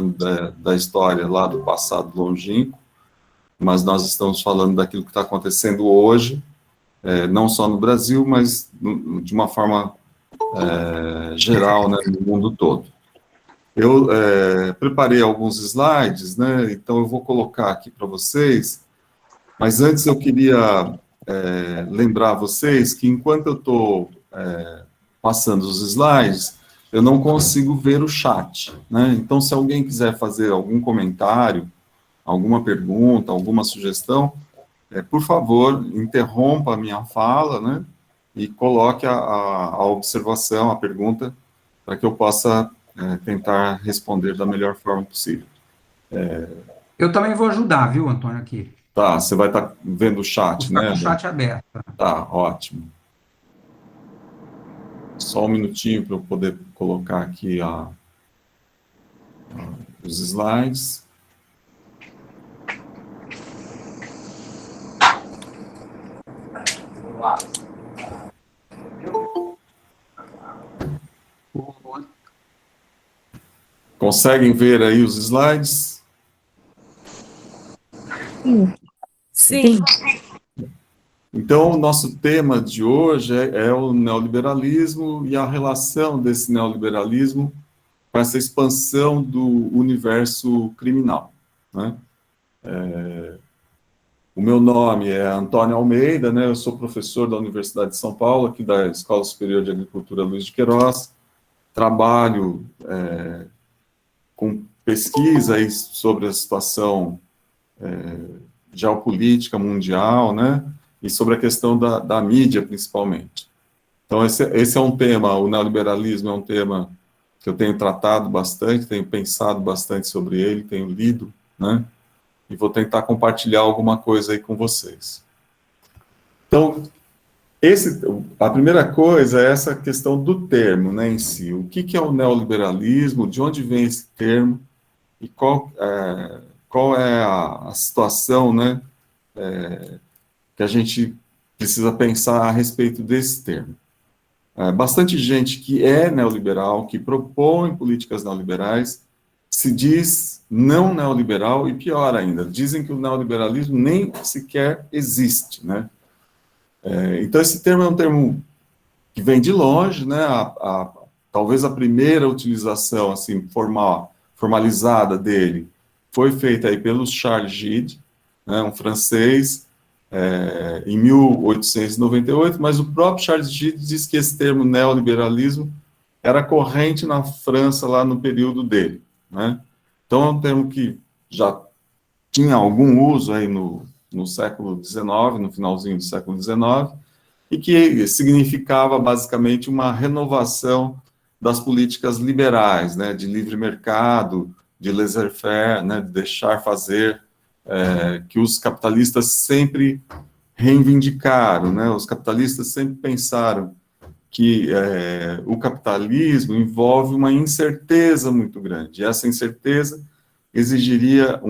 da história lá do passado longínquo, mas nós estamos falando daquilo que está acontecendo hoje, não só no Brasil, mas de uma forma geral, né, no mundo todo. Eu preparei alguns slides, né, então eu vou colocar aqui para vocês, mas antes eu queria lembrar vocês que enquanto eu estou passando os slides, eu não consigo ver o chat, né? Então, se alguém quiser fazer algum comentário, alguma pergunta, alguma sugestão, por favor, interrompa a minha fala, né? E coloque a observação, a pergunta, para que eu possa tentar responder da melhor forma possível. Eu também vou ajudar, viu, Antônio, aqui. Tá, você vai estar vendo o chat, né? Com o chat aberto. Tá, ótimo. Só um minutinho para eu poder colocar aqui os slides. Conseguem ver aí os slides? Sim. Então, o nosso tema de hoje é o neoliberalismo e a relação desse neoliberalismo com essa expansão do universo criminal, né? O meu nome é Antônio Almeida, né? Eu sou professor da Universidade de São Paulo, aqui da Escola Superior de Agricultura Luiz de Queiroz. Trabalho com pesquisa aí sobre a situação geopolítica mundial, né? E sobre a questão da mídia, principalmente. Então, esse é um tema, o neoliberalismo é um tema que eu tenho tratado bastante, tenho pensado bastante sobre ele, tenho lido, né? E vou tentar compartilhar alguma coisa aí com vocês. Então, a primeira coisa é essa questão do termo, né, em si. O que é o neoliberalismo, de onde vem esse termo, e qual é a situação, né, que a gente precisa pensar a respeito desse termo. Bastante gente que é neoliberal, que propõe políticas neoliberais, se diz não neoliberal e pior ainda, dizem que o neoliberalismo nem sequer existe, né? Então esse termo é um termo que vem de longe, né? Talvez a primeira utilização assim formalizada dele foi feita aí pelo Charles Gide, né, um francês, em 1898, mas o próprio Charles Gide diz que esse termo neoliberalismo era corrente na França lá no período dele, né? Então é um termo que já tinha algum uso aí no século XIX, no finalzinho do século XIX, e que significava basicamente uma renovação das políticas liberais, né, de livre mercado, de laissez-faire, né, de deixar fazer, que os capitalistas sempre reivindicaram, né, os capitalistas sempre pensaram que o capitalismo envolve uma incerteza muito grande, e essa incerteza exigiria,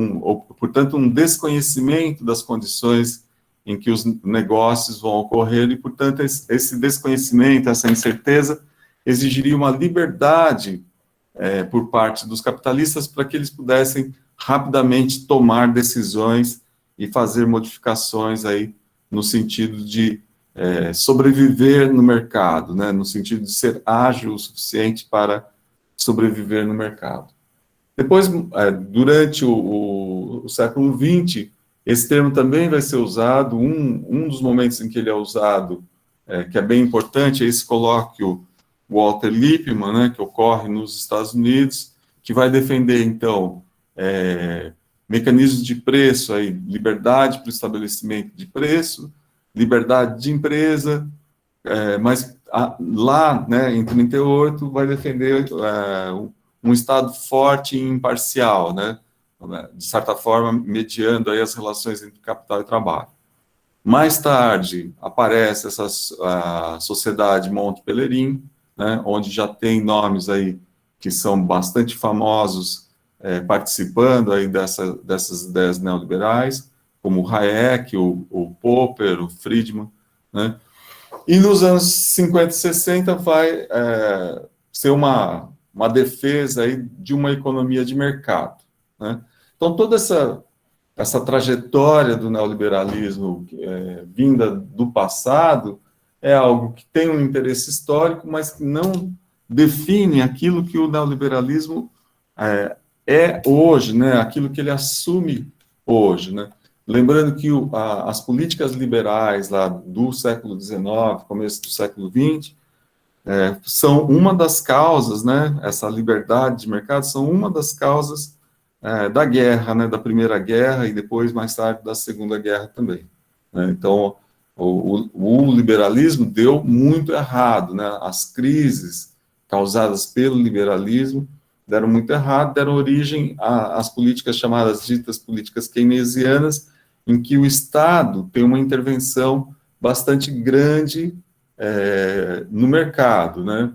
portanto, um desconhecimento das condições em que os negócios vão ocorrer, e, portanto, esse desconhecimento, essa incerteza, exigiria uma liberdade por parte dos capitalistas para que eles pudessem rapidamente tomar decisões e fazer modificações aí no sentido de sobreviver no mercado, né, no sentido de ser ágil o suficiente para sobreviver no mercado. Depois, durante o século XX, esse termo também vai ser usado, um dos momentos em que ele é usado, que é bem importante, é esse colóquio Walter Lippmann, né, que ocorre nos Estados Unidos, que vai defender, então, mecanismos de preço, aí, liberdade para o estabelecimento de preço, liberdade de empresa, mas lá, né, em 38, vai defender um Estado forte e imparcial, né, de certa forma, mediando aí as relações entre capital e trabalho. Mais tarde, aparece a Sociedade Monte Pelerin, né, onde já tem nomes aí que são bastante famosos participando aí dessas ideias neoliberais, como o Hayek, o Popper, o Friedman, né? E nos anos 50 e 60 vai ser uma uma defesa aí de uma economia de mercado, né? Então, toda essa trajetória do neoliberalismo vinda do passado é algo que tem um interesse histórico, mas que não define aquilo que o neoliberalismo é hoje, né? Aquilo que ele assume hoje, né? Lembrando que as políticas liberais lá do século XIX, começo do século XX, são uma das causas, né? Essa liberdade de mercado são uma das causas da guerra, né? Da Primeira Guerra e depois, mais tarde, da Segunda Guerra também, né? Então, o liberalismo deu muito errado, né? As crises causadas pelo liberalismo deram muito errado, deram origem às políticas chamadas ditas políticas keynesianas, em que o Estado tem uma intervenção bastante grande no mercado, né?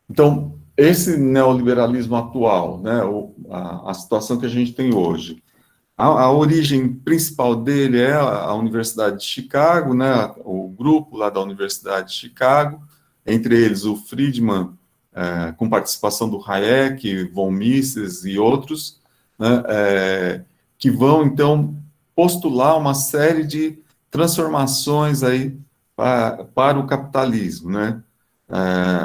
Então, esse neoliberalismo atual, né, a situação que a gente tem hoje, a origem principal dele é a Universidade de Chicago, né, o grupo lá da Universidade de Chicago, entre eles o Friedman, com participação do Hayek, von Mises e outros, né, que vão, então, postular uma série de transformações aí para o capitalismo, né?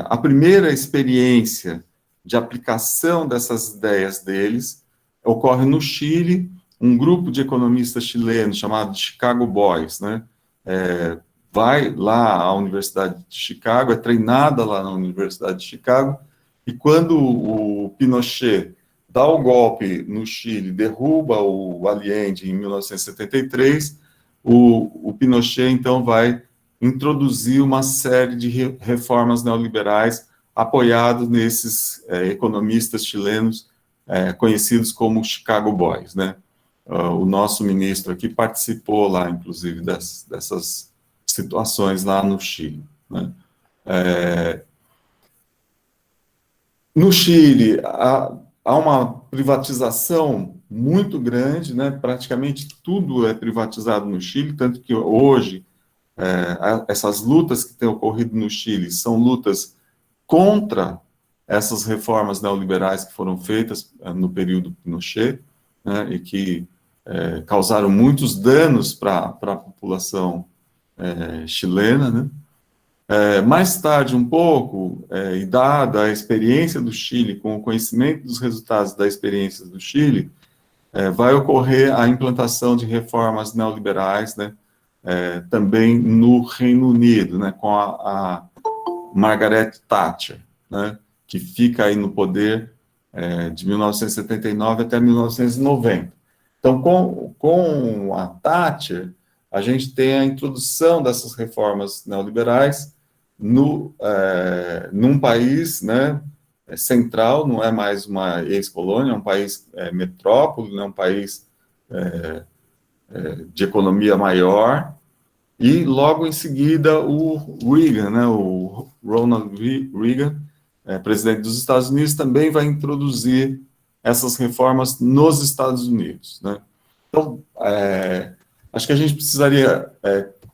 A primeira experiência de aplicação dessas ideias deles ocorre no Chile. Um grupo de economistas chilenos chamado Chicago Boys, né, vai lá à Universidade de Chicago, é treinada lá na Universidade de Chicago, e quando o Pinochet dá o golpe no Chile, derruba o Allende em 1973, o Pinochet, então, vai introduzir uma série de reformas neoliberais apoiados nesses economistas chilenos conhecidos como Chicago Boys, né? O nosso ministro aqui participou lá, inclusive, dessas situações lá no Chile, né? No Chile, há uma privatização muito grande, né? Praticamente tudo é privatizado no Chile, tanto que hoje essas lutas que têm ocorrido no Chile são lutas contra essas reformas neoliberais que foram feitas no período Pinochet, né, e que causaram muitos danos para a população chilena, né? Mais tarde, um pouco, e dada a experiência do Chile, com o conhecimento dos resultados da experiência do Chile, vai ocorrer a implantação de reformas neoliberais, né, também no Reino Unido, né, com a Margaret Thatcher, né, que fica aí no poder de 1979 até 1990. Então, com a Thatcher, a gente tem a introdução dessas reformas neoliberais num país, né, central, não é mais uma ex-colônia, é um país metrópole, é um país de economia maior, e logo em seguida o Reagan, né, o Ronald Reagan, presidente dos Estados Unidos, também vai introduzir essas reformas nos Estados Unidos, né? Então, acho que a gente precisaria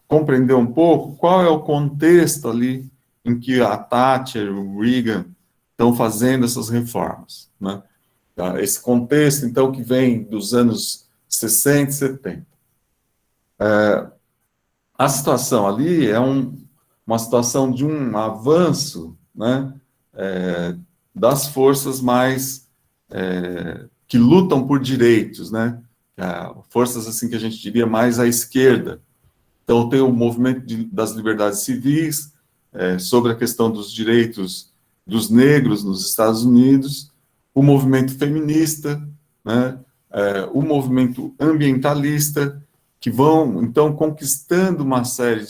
compreender um pouco qual é o contexto ali em que a Thatcher e o Reagan estão fazendo essas reformas, né? Esse contexto, então, que vem dos anos 60 e 70. A situação ali é uma situação de um avanço, né, das forças mais que lutam por direitos, né, forças assim que a gente diria mais à esquerda. Então tem o movimento das liberdades civis, sobre a questão dos direitos dos negros nos Estados Unidos, o movimento feminista, né, o movimento ambientalista, que vão, então, conquistando uma série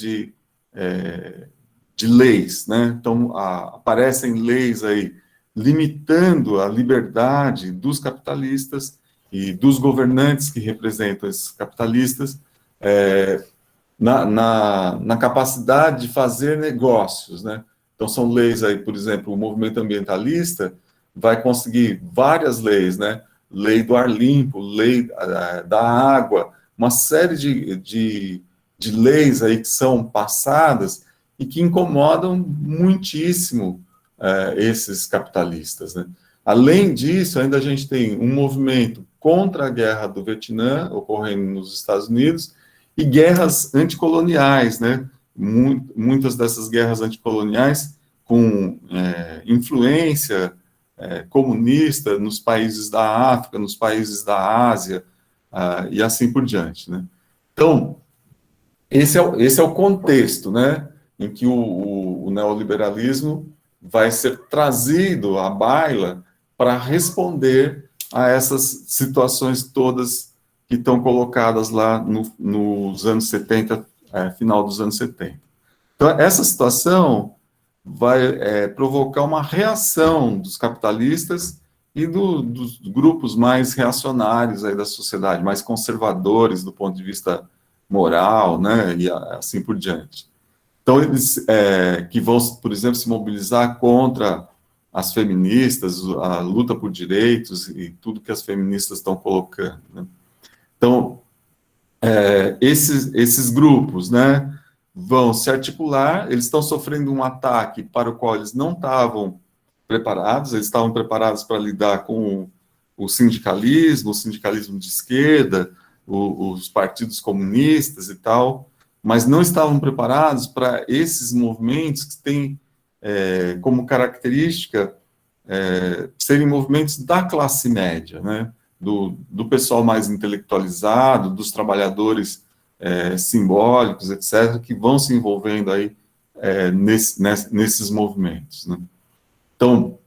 de leis, né? Então, aparecem leis aí limitando a liberdade dos capitalistas e dos governantes que representam esses capitalistas na capacidade de fazer negócios, né? Então, são leis aí, por exemplo, o movimento ambientalista vai conseguir várias leis, né? Lei do ar limpo, lei da água, uma série de leis aí que são passadas e que incomodam muitíssimo esses capitalistas, né? Além disso, ainda a gente tem um movimento contra a guerra do Vietnã, ocorrendo nos Estados Unidos, e guerras anticoloniais, né? Muitas dessas guerras anticoloniais com influência comunista nos países da África, nos países da Ásia, e assim por diante, né? Então, esse é o contexto, né, em que o neoliberalismo vai ser trazido à baila para responder a essas situações todas que estão colocadas lá nos anos 70, final dos anos 70. Então, essa situação vai provocar uma reação dos capitalistas e dos grupos mais reacionários aí da sociedade, mais conservadores do ponto de vista moral, né, e assim por diante. Então, eles que vão, por exemplo, se mobilizar contra as feministas, a luta por direitos e tudo que as feministas estão colocando, né? Então, esses grupos, né, vão se articular, eles estão sofrendo um ataque para o qual eles não estavam preparados, eles estavam preparados para lidar com o sindicalismo de esquerda, os partidos comunistas e tal, mas não estavam preparados para esses movimentos que têm como característica serem movimentos da classe média, né? Do pessoal mais intelectualizado, dos trabalhadores simbólicos, etc., que vão se envolvendo aí nesses movimentos, né? Então,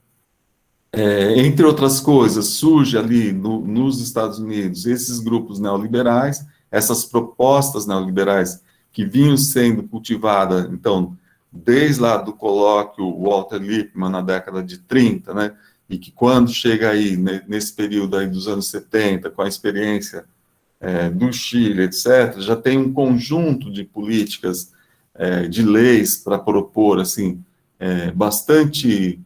entre outras coisas, surge ali nos Estados Unidos esses grupos neoliberais, essas propostas neoliberais que vinham sendo cultivadas, então, desde lá do colóquio Walter Lippmann, na década de 30, né, e que quando chega aí, nesse período aí dos anos 70, com a experiência do Chile, etc., já tem um conjunto de políticas, de leis para propor, assim, bastante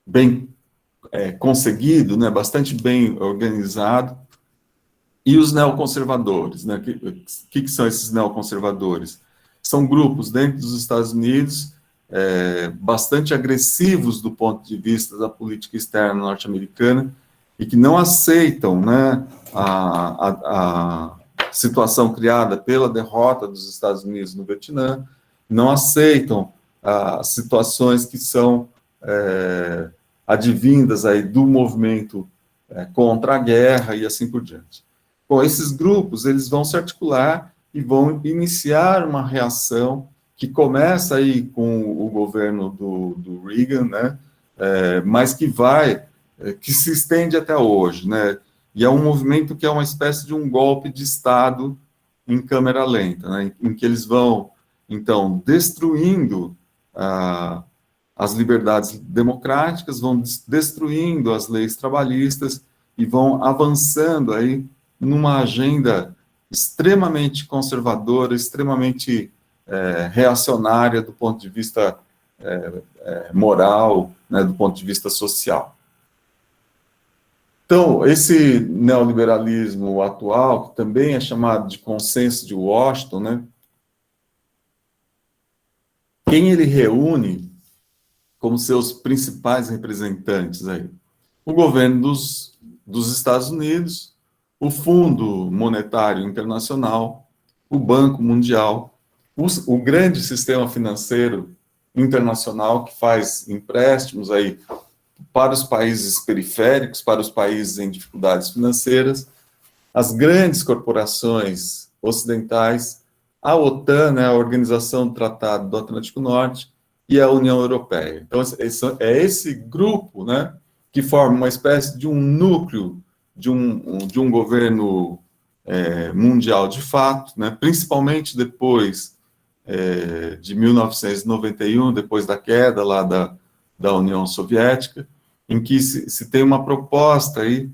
bem conseguido, né, bastante bem organizado. E os neoconservadores, né? Que são esses neoconservadores? São grupos dentro dos Estados Unidos bastante agressivos do ponto de vista da política externa norte-americana e que não aceitam, né, a situação criada pela derrota dos Estados Unidos no Vietnã, não aceitam as situações que são advindas aí do movimento contra a guerra e assim por diante. Bom, esses grupos, eles vão se articular e vão iniciar uma reação que começa aí com o governo do Reagan, né, mas que se estende até hoje, né, e é um movimento que é uma espécie de um golpe de Estado em câmera lenta, né, em que eles vão, então, destruindo as liberdades democráticas, vão destruindo as leis trabalhistas e vão avançando aí numa agenda extremamente conservadora, extremamente reacionária do ponto de vista moral, né, do ponto de vista social. Então, esse neoliberalismo atual, que também é chamado de consenso de Washington, né, quem ele reúne como seus principais representantes aí? O governo dos Estados Unidos, o Fundo Monetário Internacional, o Banco Mundial, o grande sistema financeiro internacional que faz empréstimos aí para os países periféricos, para os países em dificuldades financeiras, as grandes corporações ocidentais, a OTAN, né, a Organização do Tratado do Atlântico Norte, e a União Europeia. Então, é esse grupo, né, que forma uma espécie de um núcleo de um governo mundial de fato, né, principalmente depois de 1991, depois da queda lá da União Soviética, em que se tem uma proposta aí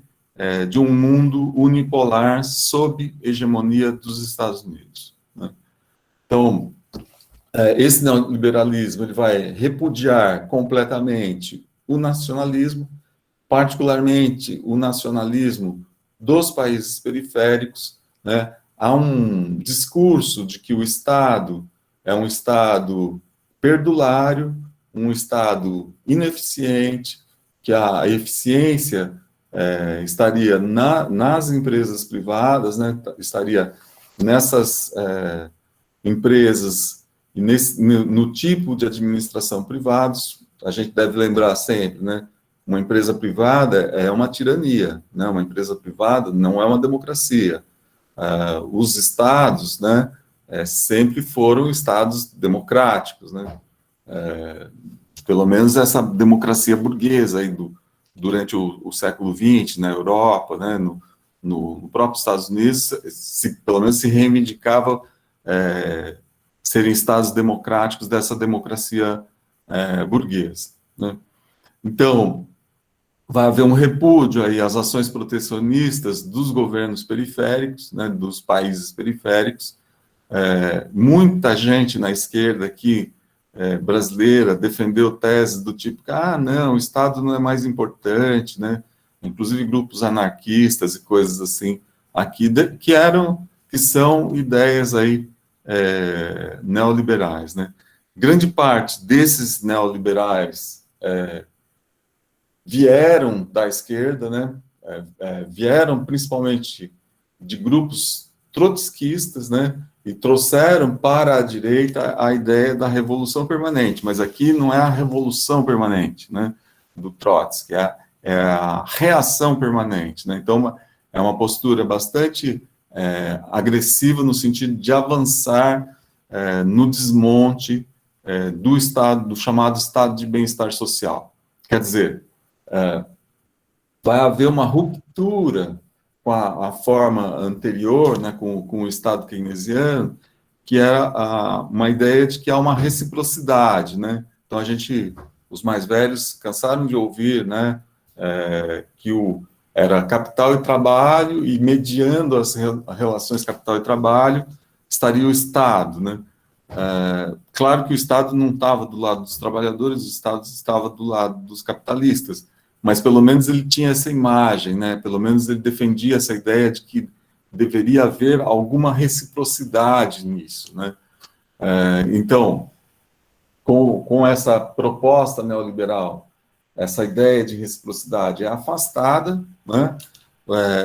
de um mundo unipolar sob hegemonia dos Estados Unidos, né? Então, esse neoliberalismo ele vai repudiar completamente o nacionalismo, particularmente o nacionalismo dos países periféricos, né? Há um discurso de que o Estado é um Estado perdulário, um Estado ineficiente, que a eficiência estaria nas empresas privadas, né, estaria nessas empresas e no tipo de administração privados. A gente deve lembrar sempre, né, uma empresa privada é uma tirania, né, uma empresa privada não é uma democracia. Os estados, né, sempre foram estados democráticos, né, pelo menos essa democracia burguesa aí durante o século XX, na Europa, né, no próprio Estados Unidos, pelo menos se reivindicava serem estados democráticos dessa democracia burguesa, né. Então, vai haver um repúdio aí às ações protecionistas dos governos periféricos, né, dos países periféricos. Muita gente na esquerda aqui, brasileira, defendeu teses do tipo, não, o Estado não é mais importante, né, inclusive grupos anarquistas e coisas assim, aqui, que são ideias aí neoliberais, né. Grande parte desses neoliberais vieram da esquerda, né, vieram principalmente de grupos trotskistas, né, e trouxeram para a direita a ideia da revolução permanente, mas aqui não é a revolução permanente, né, do Trotsky, é a reação permanente, né, então é uma postura bastante agressiva no sentido de avançar no desmonte do Estado, do chamado Estado de bem-estar social. Quer dizer, vai haver uma ruptura com a forma anterior, né, com o Estado keynesiano, que era uma ideia de que há uma reciprocidade, né? Então, os mais velhos cansaram de ouvir, né, que era capital e trabalho, e mediando as relações capital e trabalho, estaria o Estado, né? Claro que o Estado não estava do lado dos trabalhadores, o Estado estava do lado dos capitalistas, mas pelo menos ele tinha essa imagem, né? Pelo menos ele defendia essa ideia de que deveria haver alguma reciprocidade nisso, né? Então, com essa proposta neoliberal, essa ideia de reciprocidade é afastada, né?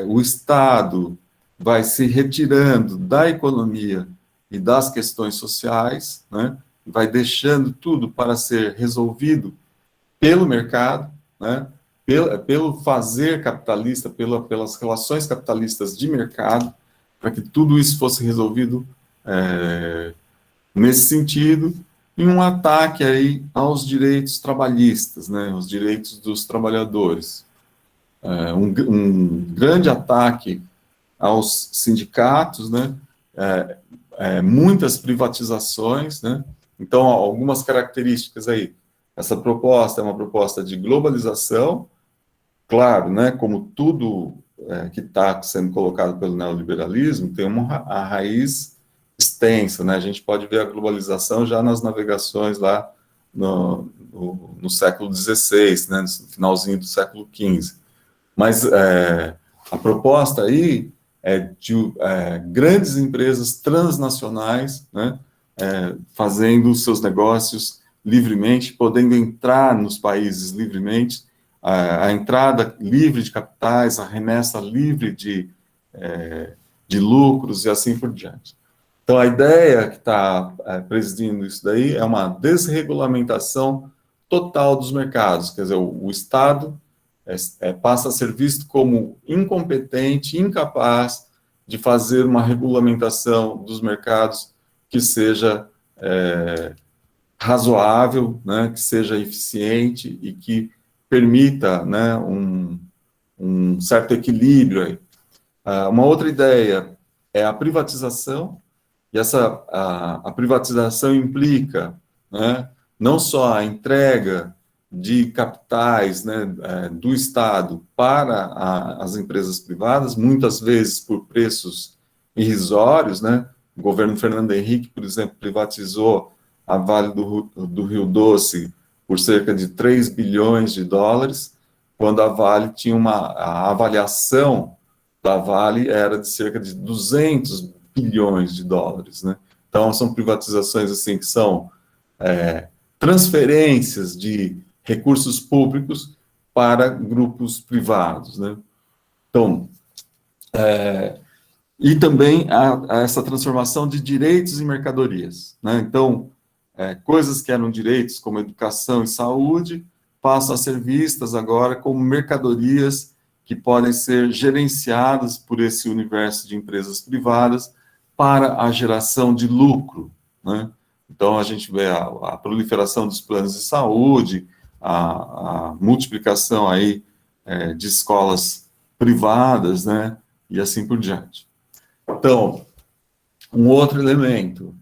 O Estado vai se retirando da economia e das questões sociais, né? Vai deixando tudo para ser resolvido pelo mercado, né? Pelo fazer capitalista, pelas relações capitalistas de mercado, para que tudo isso fosse resolvido nesse sentido, e um ataque aí aos direitos trabalhistas, né, os direitos dos trabalhadores. Um grande ataque aos sindicatos, né, muitas privatizações, né, então algumas características aí. Essa proposta é uma proposta de globalização, claro, né, como tudo que está sendo colocado pelo neoliberalismo, tem a raiz extensa, né, a gente pode ver a globalização já nas navegações lá no século XVI, né, no finalzinho do século XV. Mas a proposta aí é de grandes empresas transnacionais, né, fazendo seus negócios livremente, podendo entrar nos países livremente, a entrada livre de capitais, a remessa livre de lucros e assim por diante. Então, a ideia que está presidindo isso daí é uma desregulamentação total dos mercados, quer dizer, o Estado passa a ser visto como incompetente, incapaz de fazer uma regulamentação dos mercados que seja razoável, né, que seja eficiente e que permita, né, um certo equilíbrio aí. Uma outra ideia é a privatização, e a privatização implica, né, não só a entrega de capitais, né, do Estado para as empresas privadas, muitas vezes por preços irrisórios, né. O governo Fernando Henrique, por exemplo, privatizou a Vale do Rio Doce por cerca de 3 bilhões de dólares, quando a Vale tinha a avaliação da Vale era de cerca de 200 bilhões de dólares, né? Então, são privatizações assim que são transferências de recursos públicos para grupos privados, né? Então, e também a essa transformação de direitos em mercadorias, né? Então, coisas que eram direitos, como educação e saúde, passam a ser vistas agora como mercadorias que podem ser gerenciadas por esse universo de empresas privadas para a geração de lucro, né? Então, a gente vê a proliferação dos planos de saúde, a multiplicação aí de escolas privadas, né? E assim por diante. Então, um outro elemento,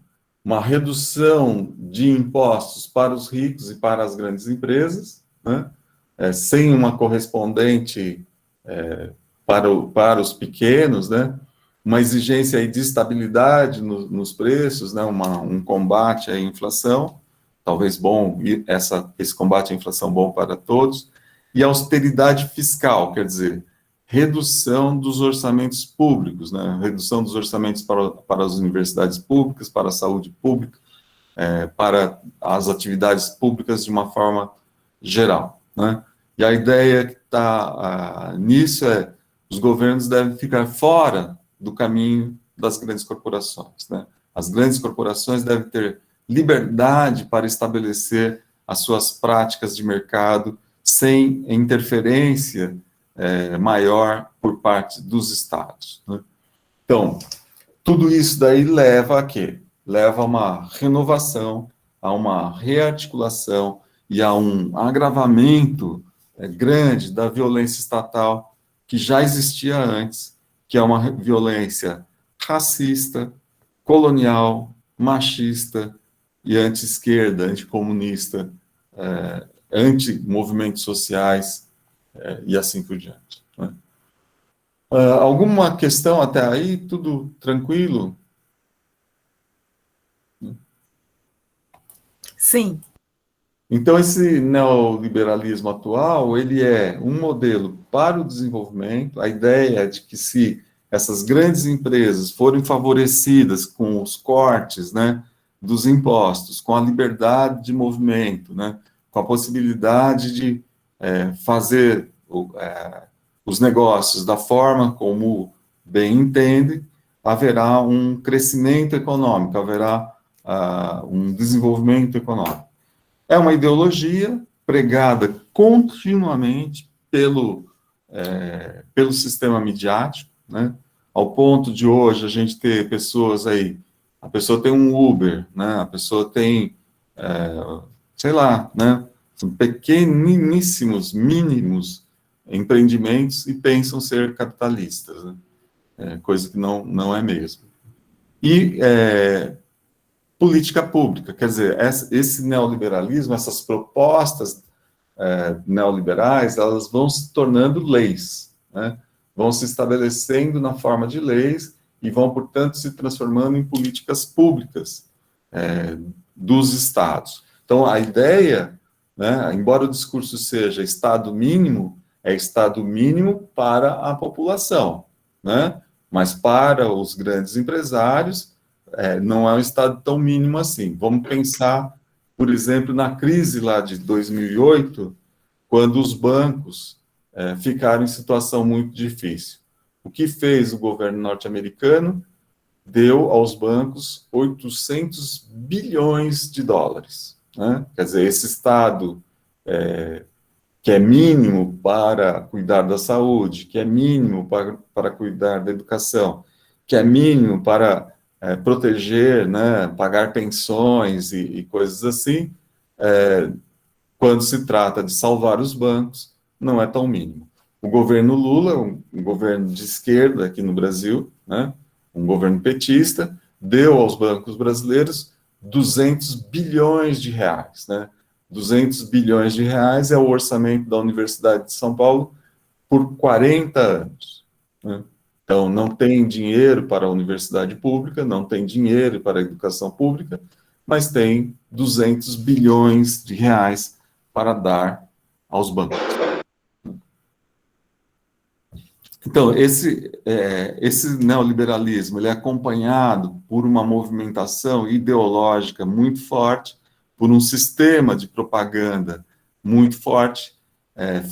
uma redução de impostos para os ricos e para as grandes empresas, né? Sem uma correspondente para os pequenos, né? Uma exigência aí de estabilidade nos preços, né? Um combate à inflação, talvez bom, e esse combate à inflação bom para todos, e austeridade fiscal, quer dizer, redução dos orçamentos públicos, né? Redução dos orçamentos para as universidades públicas, para a saúde pública, para as atividades públicas de uma forma geral, né? E a ideia que está nisso os governos devem ficar fora do caminho das grandes corporações, né? As grandes corporações devem ter liberdade para estabelecer as suas práticas de mercado sem interferência maior por parte dos estados, né? Então, tudo isso daí leva a quê? Leva a uma renovação, a uma rearticulação e a um agravamento grande da violência estatal que já existia antes, que é uma violência racista, colonial, machista e anti-esquerda, anticomunista, anti-movimentos sociais, e assim por diante, né? Alguma questão até aí? Tudo tranquilo? Sim. Então, esse neoliberalismo atual, ele é um modelo para o desenvolvimento. A ideia é de que se essas grandes empresas forem favorecidas com os cortes, né, dos impostos, com a liberdade de movimento, né, com a possibilidade de fazer os negócios da forma como bem entende, haverá um crescimento econômico, haverá um desenvolvimento econômico. É uma ideologia pregada continuamente pelo sistema midiático, né? Ao ponto de hoje a gente ter pessoas aí, a pessoa tem um Uber, né? A pessoa tem, sei lá, né? São pequeníssimos, mínimos empreendimentos e pensam ser capitalistas, né? Coisa que não é mesmo. E política pública, quer dizer, esse neoliberalismo, essas propostas neoliberais, elas vão se tornando leis, né? Vão se estabelecendo na forma de leis e vão, portanto, se transformando em políticas públicas dos estados. Então, a ideia, né, embora o discurso seja Estado mínimo, é Estado mínimo para a população, né? Mas para os grandes empresários, não é um Estado tão mínimo assim. Vamos pensar, por exemplo, na crise lá de 2008, quando os bancos ficaram em situação muito difícil. O que fez o governo norte-americano? Deu aos bancos 800 bilhões de dólares, né? Quer dizer, esse Estado que é mínimo para cuidar da saúde, que é mínimo para cuidar da educação, que é mínimo para proteger, né, pagar pensões e coisas assim, quando se trata de salvar os bancos, não é tão mínimo. O governo Lula, um governo de esquerda aqui no Brasil, né, um governo petista, deu aos bancos brasileiros 200 bilhões de reais, né? 200 bilhões de reais é o orçamento da Universidade de São Paulo por 40 anos, né? Então, não tem dinheiro para a universidade pública, não tem dinheiro para a educação pública, mas tem 200 bilhões de reais para dar aos bancos. Então, esse neoliberalismo ele é acompanhado por uma movimentação ideológica muito forte, por um sistema de propaganda muito forte,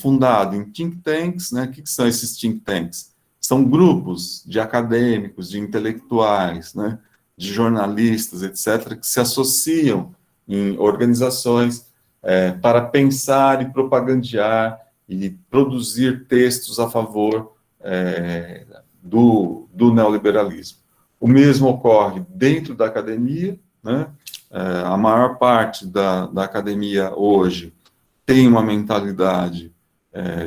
fundado em think tanks, né? O que são esses think tanks? São grupos de acadêmicos, de intelectuais, né? De jornalistas, etc., que se associam em organizações para pensar e propagandear e produzir textos a favor do neoliberalismo. O mesmo ocorre dentro da academia, né? A maior parte da academia hoje tem uma mentalidade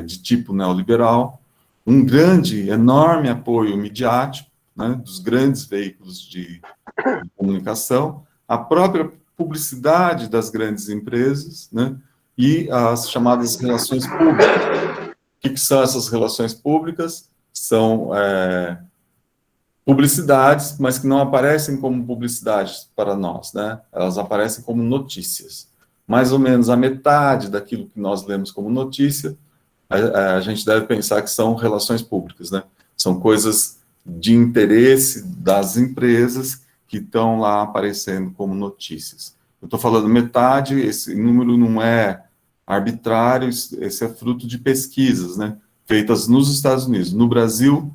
de tipo neoliberal, um grande, enorme apoio midiático, né, dos grandes veículos de comunicação, a própria publicidade das grandes empresas, né, e as chamadas relações públicas. O que são essas relações públicas? São publicidades, mas que não aparecem como publicidades para nós, né? Elas aparecem como notícias. Mais ou menos a metade daquilo que nós lemos como notícia, a gente deve pensar que são relações públicas, né? São coisas de interesse das empresas que estão lá aparecendo como notícias. Eu estou falando metade, esse número não é arbitrário, esse é fruto de pesquisas, né? Feitas nos Estados Unidos. No Brasil,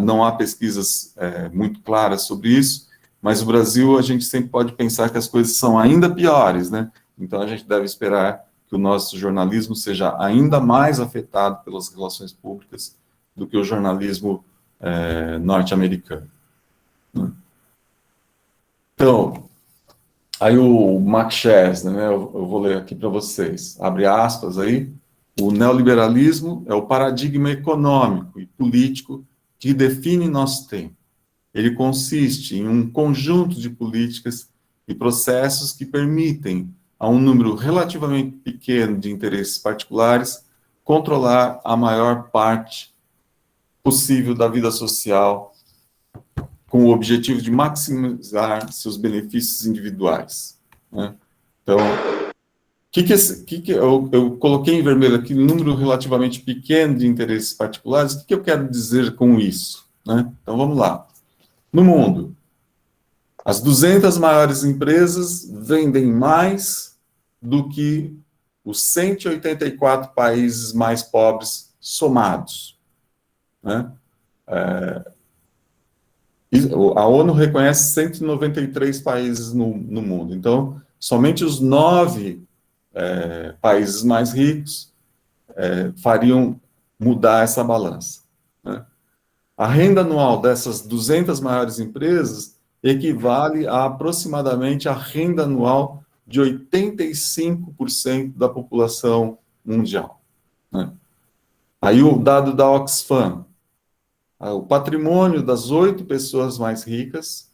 não há pesquisas muito claras sobre isso, mas no Brasil a gente sempre pode pensar que as coisas são ainda piores, né? Então a gente deve esperar que o nosso jornalismo seja ainda mais afetado pelas relações públicas do que o jornalismo norte-americano. Né? Então, aí o Max Scherzer, né, eu vou ler aqui para vocês, abre aspas aí, o neoliberalismo é o paradigma econômico e político que define nosso tempo. Ele consiste em um conjunto de políticas e processos que permitem a um número relativamente pequeno de interesses particulares controlar a maior parte possível da vida social com o objetivo de maximizar seus benefícios individuais. Né? Então, eu coloquei em vermelho aqui um número relativamente pequeno de interesses particulares. O que eu quero dizer com isso? Né? Então, vamos lá. No mundo, as 200 maiores empresas vendem mais do que os 184 países mais pobres somados. Né? A ONU reconhece 193 países no mundo. Então, somente os 9 países mais ricos fariam mudar essa balança. Né? A renda anual dessas 200 maiores empresas equivale a aproximadamente a renda anual de 85% da população mundial. Né? Aí o dado da Oxfam, o patrimônio das 8 pessoas mais ricas,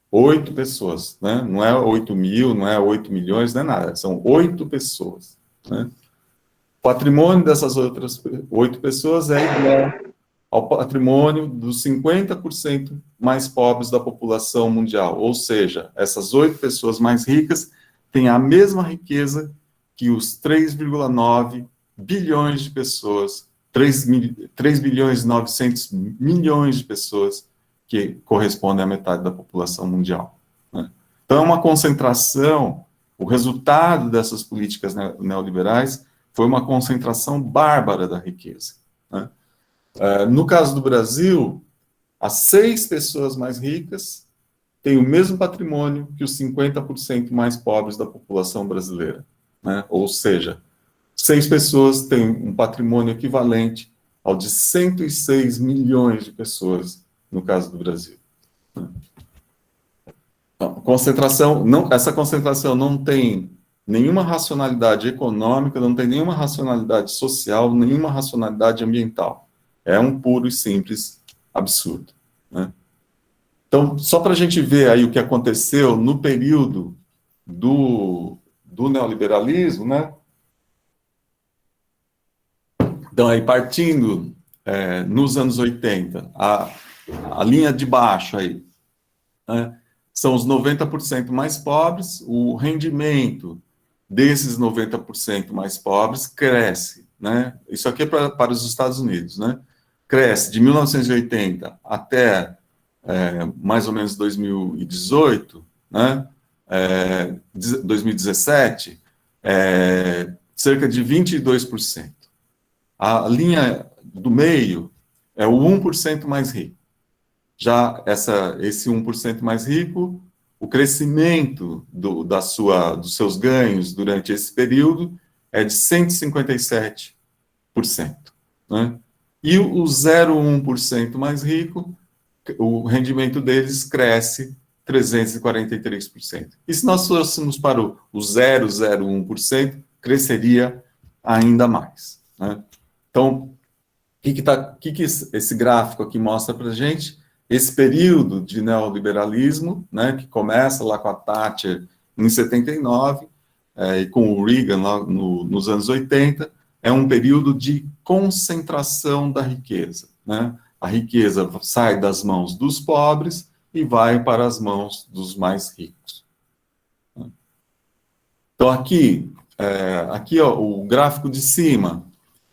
8 pessoas, né? Não é 8 mil, não é 8 milhões, não é nada, são 8 pessoas. Né? O patrimônio dessas outras 8 pessoas é igual ao patrimônio dos 50% mais pobres da população mundial. Ou seja, essas 8 pessoas mais ricas têm a mesma riqueza que os 3,9 bilhões de pessoas, 3 bilhões e 900 milhões de pessoas, que correspondem à metade da população mundial. Né? Então, é uma concentração, o resultado dessas políticas neoliberais foi uma concentração bárbara da riqueza. Né? No caso do Brasil, as 6 pessoas mais ricas têm o mesmo patrimônio que os 50% mais pobres da população brasileira. Né? Ou seja, 6 pessoas têm um patrimônio equivalente ao de 106 milhões de pessoas, no caso do Brasil. Essa concentração não tem nenhuma racionalidade econômica, não tem nenhuma racionalidade social, nenhuma racionalidade ambiental. É um puro e simples absurdo. Né? Então, só para a gente ver aí o que aconteceu no período do neoliberalismo, né? Então, aí, partindo nos anos 80, a linha de baixo aí, né, são os 90% mais pobres, o rendimento desses 90% mais pobres cresce, né? Isso aqui é para os Estados Unidos, né? Cresce de 1980 até mais ou menos 2018, né? 2017, cerca de 22%. A linha do meio é o 1% mais rico. Já esse 1% mais rico, o crescimento dos seus ganhos durante esse período é de 157%. Né? E o 0,1% mais rico, o rendimento deles cresce 343%. E se nós fôssemos para o 0,01%, cresceria ainda mais. Né? Então, o que esse gráfico aqui mostra para a gente? Esse período de neoliberalismo, né, que começa lá com a Thatcher em 79, e com o Reagan lá nos anos 80, é um período de concentração da riqueza. Né? A riqueza sai das mãos dos pobres e vai para as mãos dos mais ricos. Então, aqui ó, o gráfico de cima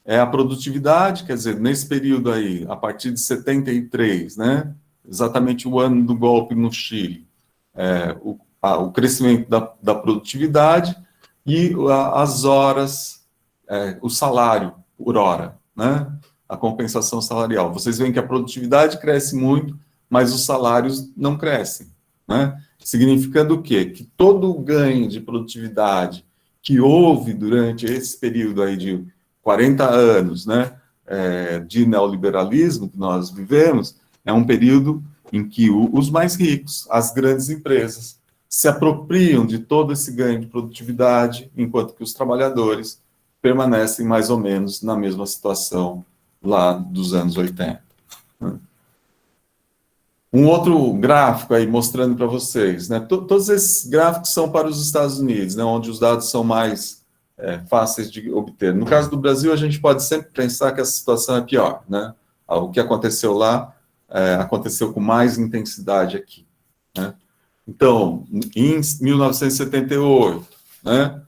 é a produtividade, quer dizer, nesse período aí, a partir de 73, né, exatamente o ano do golpe no Chile, o crescimento da produtividade e as horas, o salário por hora, né, a compensação salarial. Vocês veem que a produtividade cresce muito, mas os salários não crescem, né? Significando o quê? Que todo o ganho de produtividade que houve durante esse período aí de 40 anos, né, de neoliberalismo que nós vivemos, é um período em que os mais ricos, as grandes empresas, se apropriam de todo esse ganho de produtividade, enquanto que os trabalhadores permanecem mais ou menos na mesma situação lá dos anos 80. Um outro gráfico aí mostrando para vocês, né? Todos esses gráficos são para os Estados Unidos, né? Onde os dados são mais fáceis de obter. No caso do Brasil, a gente pode sempre pensar que a situação é pior, né? O que aconteceu lá aconteceu com mais intensidade aqui, né? Então, em 1978, né?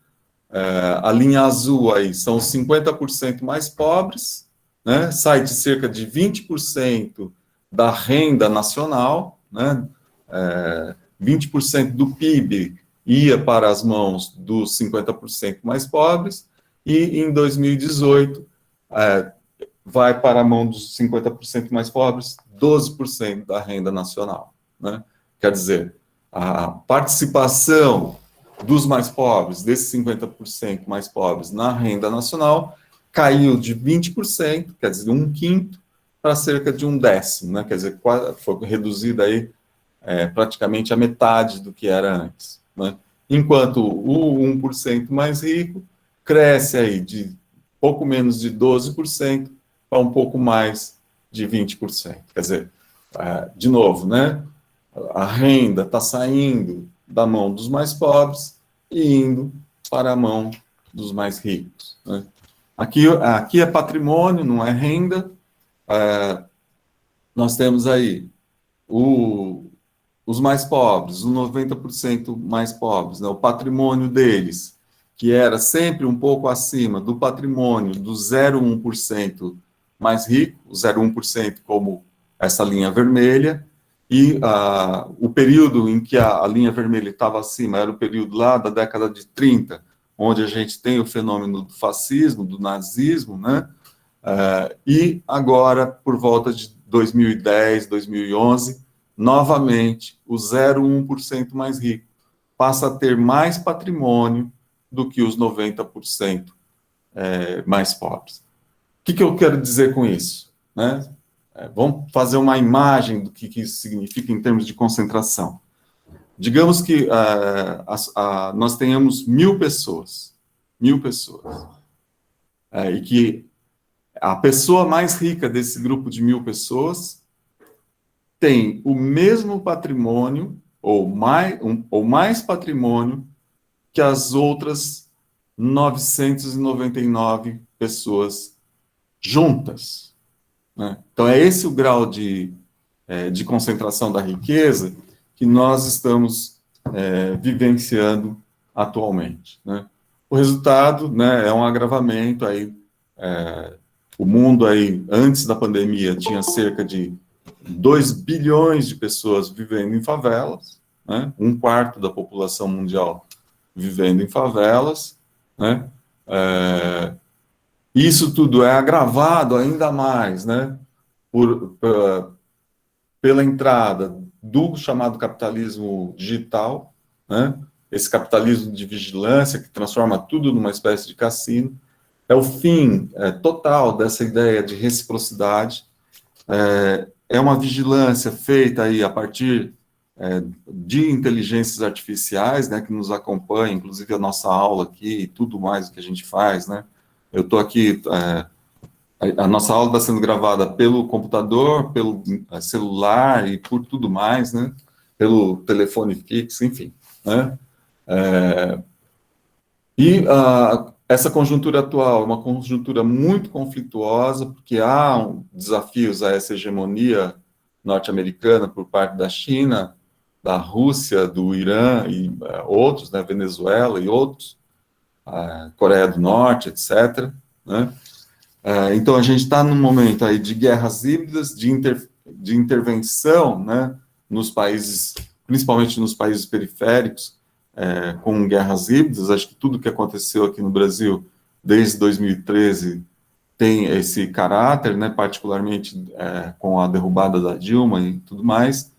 A linha azul aí são os 50% mais pobres, né? Sai de cerca de 20% da renda nacional, né? 20% do PIB ia para as mãos dos 50% mais pobres, e em 2018 vai para a mão dos 50% mais pobres 12% da renda nacional. Né? Quer dizer, a participação dos mais pobres, desses 50% mais pobres na renda nacional, caiu de 20%, quer dizer, 1/5, para cerca de 1/10, né? Quer dizer, foi reduzida aí praticamente a metade do que era antes. Né? Enquanto o 1% mais rico cresce aí de pouco menos de 12% para um pouco mais de 20%. Quer dizer, de novo, né? A renda está saindo da mão dos mais pobres e indo para a mão dos mais ricos. Né? Aqui é patrimônio, não é renda. Nós temos aí os mais pobres, os 90% mais pobres, né, o patrimônio deles, que era sempre um pouco acima do patrimônio do 0,1% mais rico, o 0,1% como essa linha vermelha, e o período em que a linha vermelha estava acima era o período lá da década de 30, onde a gente tem o fenômeno do fascismo, do nazismo, né? E agora, por volta de 2010, 2011, novamente, o 0,1% mais rico passa a ter mais patrimônio do que os 90% mais pobres. O que eu quero dizer com isso? Né? Vamos fazer uma imagem do que isso significa em termos de concentração. Digamos que nós tenhamos 1.000 pessoas, e que a pessoa mais rica desse grupo de 1.000 pessoas tem o mesmo patrimônio, ou mais patrimônio, que as outras 999 pessoas juntas. Né? Então, é esse o grau de concentração da riqueza que nós estamos vivenciando atualmente. Né? O resultado, né, é um agravamento aí. O mundo aí, antes da pandemia, tinha cerca de 2 bilhões de pessoas vivendo em favelas, né? 1/4 da população mundial vivendo em favelas, né? Isso tudo é agravado ainda mais, né? Pela entrada do chamado capitalismo digital, né? Esse capitalismo de vigilância que transforma tudo numa espécie de cassino. É o fim total dessa ideia de reciprocidade. É uma vigilância feita aí a partir de inteligências artificiais, né, que nos acompanham, inclusive a nossa aula aqui e tudo mais que a gente faz, né? Eu estou aqui, a nossa aula está sendo gravada pelo computador, pelo celular e por tudo mais, né? Pelo telefone fixo, enfim, né? Essa conjuntura atual é uma conjuntura muito conflituosa, porque há desafios a essa hegemonia norte-americana por parte da China, da Rússia, do Irã e outros, né, Venezuela e outros, Coreia do Norte, etc., né? Então, a gente está num momento aí de guerras híbridas, de intervenção, né, nos países, principalmente nos países periféricos, com guerras híbridas. Acho que tudo que aconteceu aqui no Brasil desde 2013 tem esse caráter, né, particularmente com a derrubada da Dilma e tudo mais,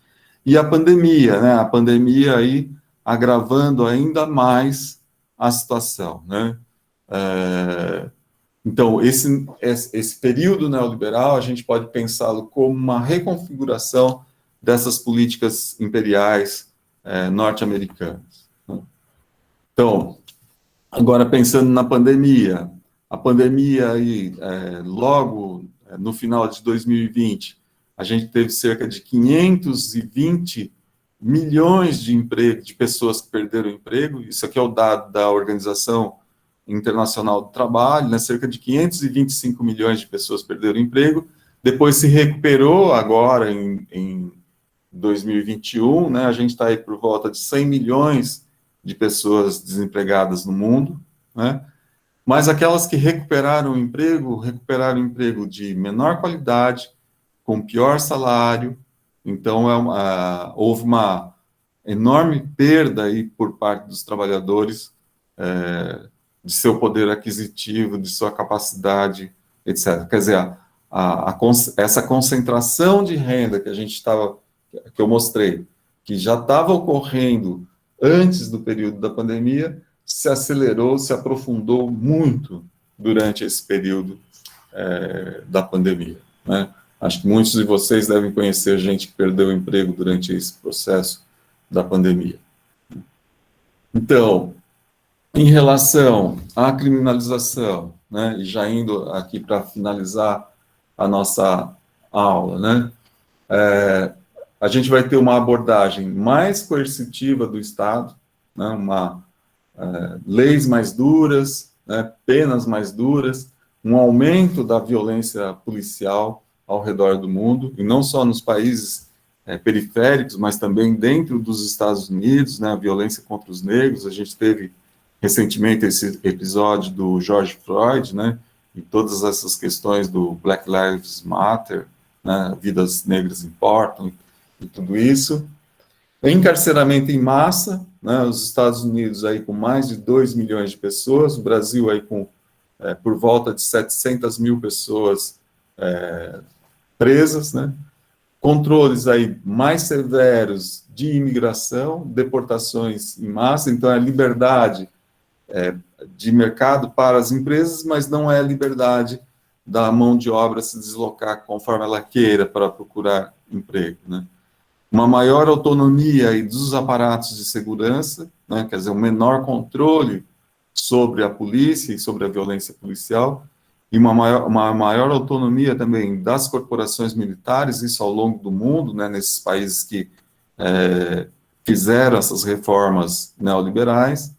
e a pandemia, né, a pandemia aí agravando ainda mais a situação, né. Então, esse período neoliberal, a gente pode pensá-lo como uma reconfiguração dessas políticas imperiais norte-americanas. Então, agora pensando na pandemia, a pandemia aí, logo no final de 2020, a gente teve cerca de 520 milhões de pessoas que perderam o emprego. Isso aqui é o dado da Organização Internacional do Trabalho, né? Cerca de 525 milhões de pessoas perderam o emprego. Depois se recuperou agora em 2021, né? A gente está aí por volta de 100 milhões de pessoas desempregadas no mundo, né? Mas aquelas que recuperaram o emprego de menor qualidade, com pior salário. Então, houve uma enorme perda aí por parte dos trabalhadores de seu poder aquisitivo, de sua capacidade, etc. Quer dizer, essa concentração de renda que eu mostrei, que já estava ocorrendo antes do período da pandemia, se acelerou, se aprofundou muito durante esse período da pandemia, né? Acho que muitos de vocês devem conhecer gente que perdeu o emprego durante esse processo da pandemia. Então, em relação à criminalização, né, e já indo aqui para finalizar a nossa aula, né, a gente vai ter uma abordagem mais coercitiva do Estado, né, leis mais duras, né, penas mais duras, um aumento da violência policial ao redor do mundo, e não só nos países periféricos, mas também dentro dos Estados Unidos, né, a violência contra os negros. A gente teve recentemente esse episódio do George Floyd, né, e todas essas questões do Black Lives Matter, né, vidas negras importam, e tudo isso. Encarceramento em massa, né, os Estados Unidos aí com mais de 2 milhões de pessoas, o Brasil aí com por volta de 700 mil pessoas presas, né, controles aí mais severos de imigração, deportações em massa. Então é liberdade de mercado para as empresas, mas não é liberdade da mão de obra se deslocar conforme ela queira para procurar emprego, né. Uma maior autonomia aí dos aparatos de segurança, né, quer dizer, um menor controle sobre a polícia e sobre a violência policial, e uma maior autonomia também das corporações militares, isso ao longo do mundo, né, nesses países que fizeram essas reformas neoliberais.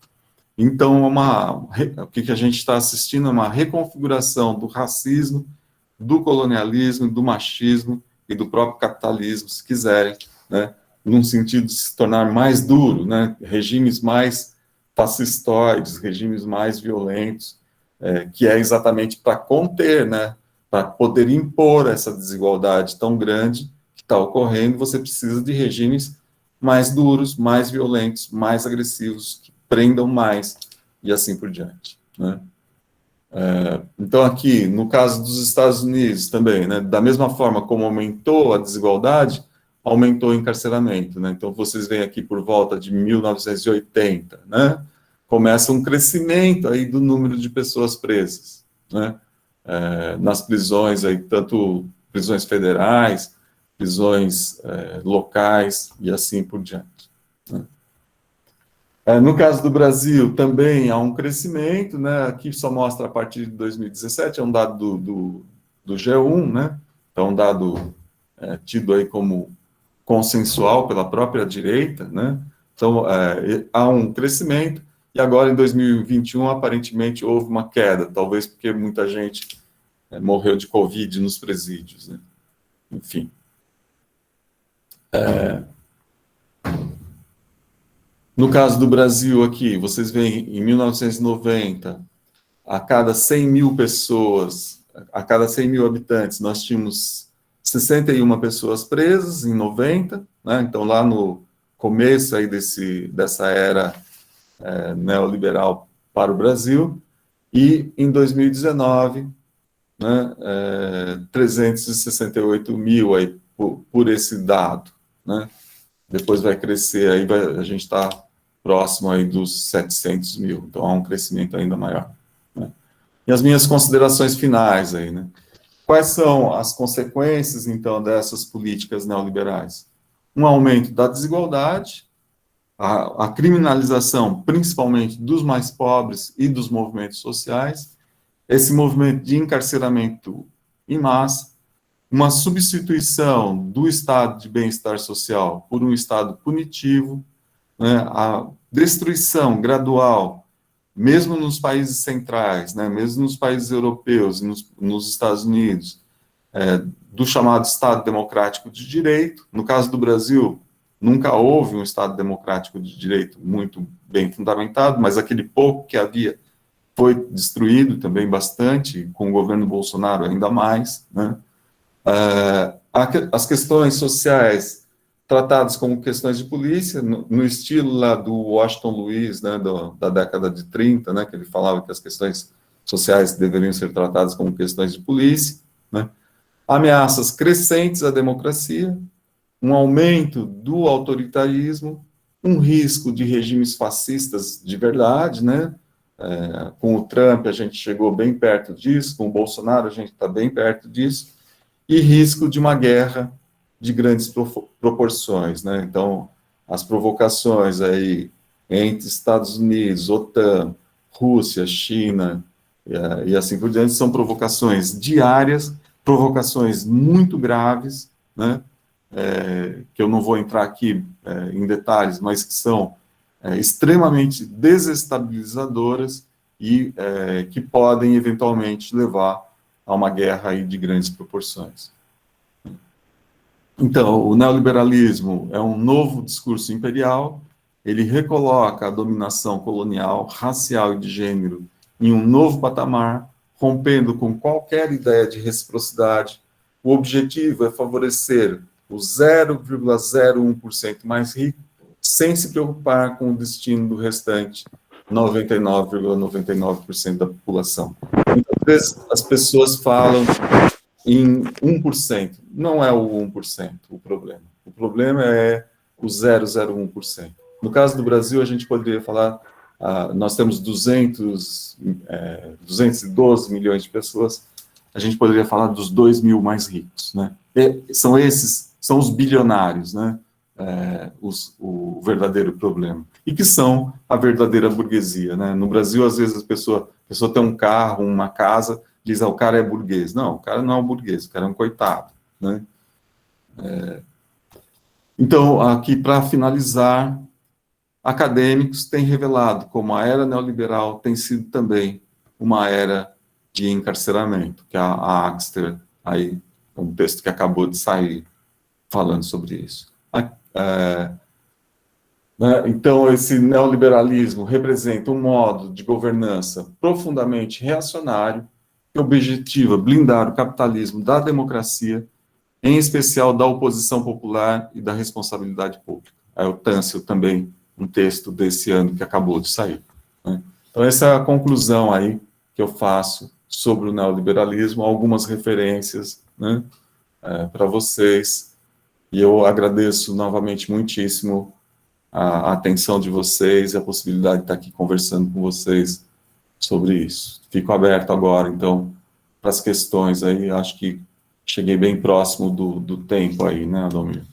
Então, o que a gente está assistindo é uma reconfiguração do racismo, do colonialismo, do machismo e do próprio capitalismo, se quiserem, né, num sentido de se tornar mais duro, né, regimes mais fascistoides, regimes mais violentos, que é exatamente para conter, né, para poder impor essa desigualdade tão grande que está ocorrendo. Você precisa de regimes mais duros, mais violentos, mais agressivos, que prendam mais, e assim por diante, né? Então, aqui, no caso dos Estados Unidos também, né, da mesma forma como aumentou a desigualdade, aumentou o encarceramento, né? Então, vocês veem aqui por volta de 1980, né, começa um crescimento aí do número de pessoas presas, né, nas prisões, aí, tanto prisões federais, prisões locais e assim por diante, né? No caso do Brasil, também há um crescimento, né? Aqui só mostra a partir de 2017, é um dado do G1, né? Então, um dado tido aí como consensual pela própria direita, né? Então, há um crescimento, e agora em 2021, aparentemente, houve uma queda, talvez porque muita gente morreu de Covid nos presídios, né? Enfim. No caso do Brasil aqui, vocês veem, em 1990, a cada 100 mil pessoas, a cada 100 mil habitantes, nós tínhamos 61 pessoas presas em 90, né? Então, lá no começo aí dessa era neoliberal para o Brasil, e em 2019, né, 368 mil aí por esse dado, né? Depois vai crescer, aí a gente está próximo aí dos 700 mil, então há um crescimento ainda maior, né? E as minhas considerações finais aí, né? Quais são as consequências, então, dessas políticas neoliberais? Um aumento da desigualdade, a criminalização, principalmente dos mais pobres e dos movimentos sociais, esse movimento de encarceramento em massa, uma substituição do estado de bem-estar social por um estado punitivo, né, a destruição gradual, mesmo nos países centrais, né, mesmo nos países europeus e nos Estados Unidos, do chamado Estado Democrático de Direito. No caso do Brasil, nunca houve um Estado Democrático de Direito muito bem fundamentado, mas aquele pouco que havia foi destruído também bastante, com o governo Bolsonaro ainda mais, né? As questões sociais tratadas como questões de polícia, no estilo lá do Washington Luiz, né, da década de 30, né, que ele falava que as questões sociais deveriam ser tratadas como questões de polícia, né? Ameaças crescentes à democracia, um aumento do autoritarismo, um risco de regimes fascistas de verdade, né? Com o Trump a gente chegou bem perto disso, com o Bolsonaro a gente está bem perto disso, e risco de uma guerra de grandes proporções, né? Então, as provocações aí entre Estados Unidos, OTAN, Rússia, China e assim por diante são provocações diárias, provocações muito graves, né? Que eu não vou entrar aqui em detalhes, mas que são extremamente desestabilizadoras e que podem eventualmente levar a uma guerra aí de grandes proporções. Então, o neoliberalismo é um novo discurso imperial, ele recoloca a dominação colonial, racial e de gênero em um novo patamar, rompendo com qualquer ideia de reciprocidade. O objetivo é favorecer o 0,01% mais rico, sem se preocupar com o destino do restante 99,99% da população. Muitas vezes as pessoas falam em 1%. Não é o 1% o problema. O problema é o 0,01%. No caso do Brasil, a gente poderia falar, nós temos 212 milhões de pessoas, a gente poderia falar dos 2 mil mais ricos, né? São os bilionários, né? O verdadeiro problema. E que são a verdadeira burguesia, né? No Brasil, às vezes, a pessoa tem um carro, uma casa, diz, o cara é burguês. Não, o cara não é um burguês, o cara é um coitado, né? Então, aqui, para finalizar, acadêmicos têm revelado como a era neoliberal tem sido também uma era de encarceramento, que a Axter, aí, um texto que acabou de sair, falando sobre isso. Então, esse neoliberalismo representa um modo de governança profundamente reacionário que objetiva blindar o capitalismo da democracia, em especial da oposição popular e da responsabilidade pública. o Tâncio também, um texto desse ano que acabou de sair, né? Então, essa é a conclusão aí que eu faço sobre o neoliberalismo, algumas referências, né, para vocês, e eu agradeço novamente muitíssimo a atenção de vocês e a possibilidade de estar aqui conversando com vocês sobre isso. Fico aberto agora, então, para as questões aí, acho que cheguei bem próximo do tempo aí, né, Adomir?